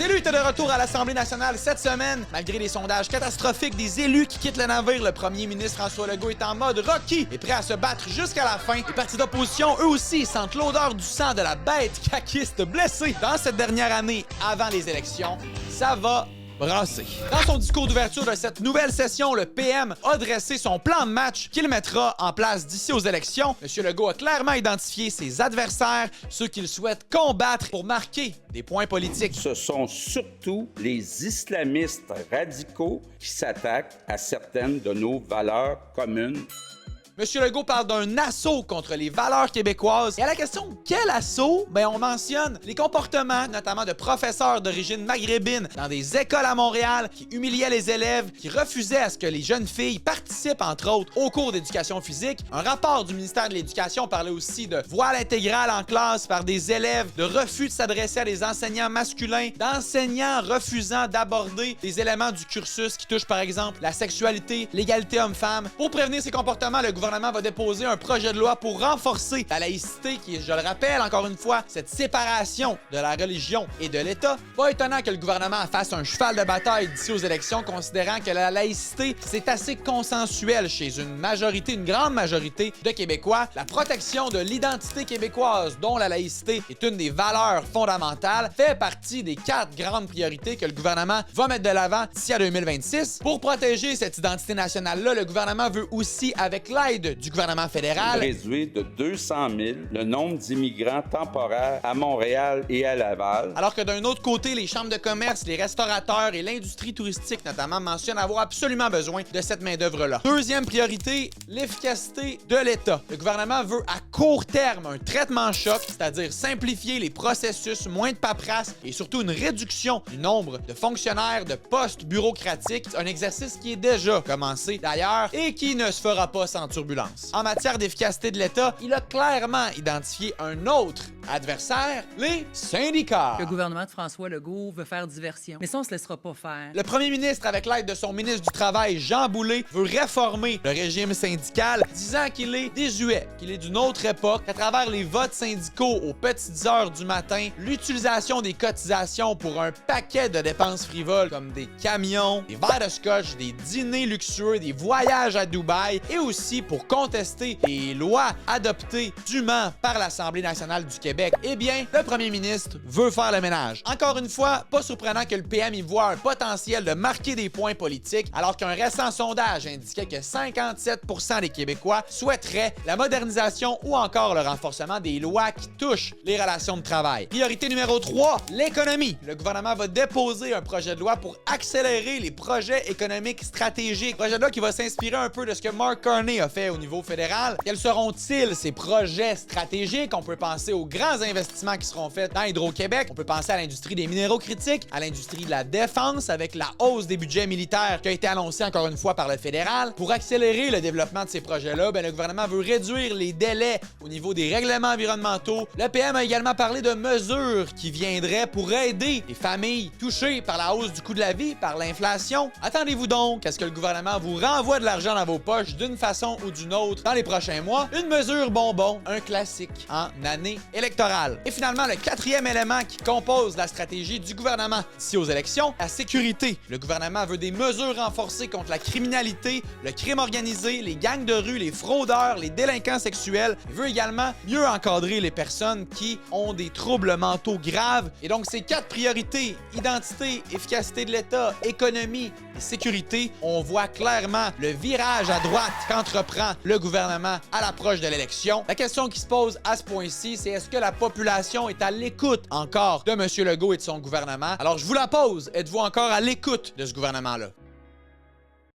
Lui était de retour à l'Assemblée nationale cette semaine. Malgré les sondages catastrophiques des élus qui quittent le navire, le premier ministre François Legault est en mode Rocky et prêt à se battre jusqu'à la fin. Les partis d'opposition, eux aussi, sentent l'odeur du sang de la bête caquiste blessée dans cette dernière année avant les élections. Ça va brasser. Dans son discours d'ouverture de cette nouvelle session, le PM a dressé son plan de match qu'il mettra en place d'ici aux élections. M. Legault a clairement identifié ses adversaires, ceux qu'il souhaite combattre pour marquer des points politiques. Ce sont surtout les islamistes radicaux qui s'attaquent à certaines de nos valeurs communes. M. Legault parle d'un assaut contre les valeurs québécoises. Et à la question quel assaut, on mentionne les comportements, notamment de professeurs d'origine maghrébine dans des écoles à Montréal qui humiliaient les élèves, qui refusaient à ce que les jeunes filles participent, entre autres, aux cours d'éducation physique. Un rapport du ministère de l'Éducation parlait aussi de voile intégral en classe par des élèves, de refus de s'adresser à des enseignants masculins, d'enseignants refusant d'aborder des éléments du cursus qui touchent, par exemple, la sexualité, l'égalité homme-femme. Pour prévenir ces comportements, le gouvernement va déposer un projet de loi pour renforcer la laïcité qui est, je le rappelle encore une fois, cette séparation de la religion et de l'État. Pas étonnant que le gouvernement fasse un cheval de bataille d'ici aux élections, considérant que la laïcité, c'est assez consensuel chez une grande majorité de Québécois. La protection de l'identité québécoise, dont la laïcité est une des valeurs fondamentales, fait partie des 4 grandes priorités que le gouvernement va mettre de l'avant d'ici à 2026. Pour protéger cette identité nationale-là, le gouvernement veut aussi, avec l'aide du gouvernement fédéral, réduire de 200 000 le nombre d'immigrants temporaires à Montréal et à Laval. Alors que d'un autre côté, les chambres de commerce, les restaurateurs et l'industrie touristique notamment mentionnent avoir absolument besoin de cette main-d'œuvre-là. Deuxième priorité, l'efficacité de l'État. Le gouvernement veut à court terme un traitement choc, c'est-à-dire simplifier les processus, moins de paperasse et surtout une réduction du nombre de fonctionnaires, de postes bureaucratiques. Un exercice qui est déjà commencé d'ailleurs et qui ne se fera pas sans turbulence. En matière d'efficacité de l'État, il a clairement identifié un autre adversaire, les syndicats. Le gouvernement de François Legault veut faire diversion, mais ça, on se laissera pas faire. Le premier ministre, avec l'aide de son ministre du Travail, Jean Boulet, veut réformer le régime syndical, disant qu'il est désuet, qu'il est d'une autre époque, qu'à travers les votes syndicaux aux petites heures du matin, l'utilisation des cotisations pour un paquet de dépenses frivoles comme des camions, des verres de scotch, des dîners luxueux, des voyages à Dubaï et aussi pour contester les lois adoptées dûment par l'Assemblée nationale du Québec, eh bien, le premier ministre veut faire le ménage. Encore une fois, pas surprenant que le PM y voit un potentiel de marquer des points politiques, alors qu'un récent sondage indiquait que 57% des Québécois souhaiteraient la modernisation ou encore le renforcement des lois qui touchent les relations de travail. Priorité numéro 3, l'économie. Le gouvernement va déposer un projet de loi pour accélérer les projets économiques stratégiques. Projet de loi qui va s'inspirer un peu de ce que Mark Carney a fait au niveau fédéral. Quels seront-ils ces projets stratégiques? On peut penser aux grands investissements qui seront faits dans Hydro-Québec. On peut penser à l'industrie des minéraux critiques, à l'industrie de la défense avec la hausse des budgets militaires qui a été annoncée encore une fois par le fédéral. Pour accélérer le développement de ces projets-là, le gouvernement veut réduire les délais au niveau des règlements environnementaux. Le PM a également parlé de mesures qui viendraient pour aider les familles touchées par la hausse du coût de la vie, par l'inflation. Attendez-vous donc à ce que le gouvernement vous renvoie de l'argent dans vos poches d'une façon ou d'une autre dans les prochains mois. Une mesure bonbon, un classique en année électorale. Et finalement, le 4e élément qui compose la stratégie du gouvernement d'ici aux élections, la sécurité. Le gouvernement veut des mesures renforcées contre la criminalité, le crime organisé, les gangs de rue, les fraudeurs, les délinquants sexuels. Il veut également mieux encadrer les personnes qui ont des troubles mentaux graves. Et donc, ces 4 priorités, identité, efficacité de l'État, économie et sécurité, on voit clairement le virage à droite qu'entreprend le gouvernement à l'approche de l'élection. La question qui se pose à ce point-ci, c'est est-ce que la population est à l'écoute encore de M. Legault et de son gouvernement? Alors, je vous la pose. Êtes-vous encore à l'écoute de ce gouvernement-là?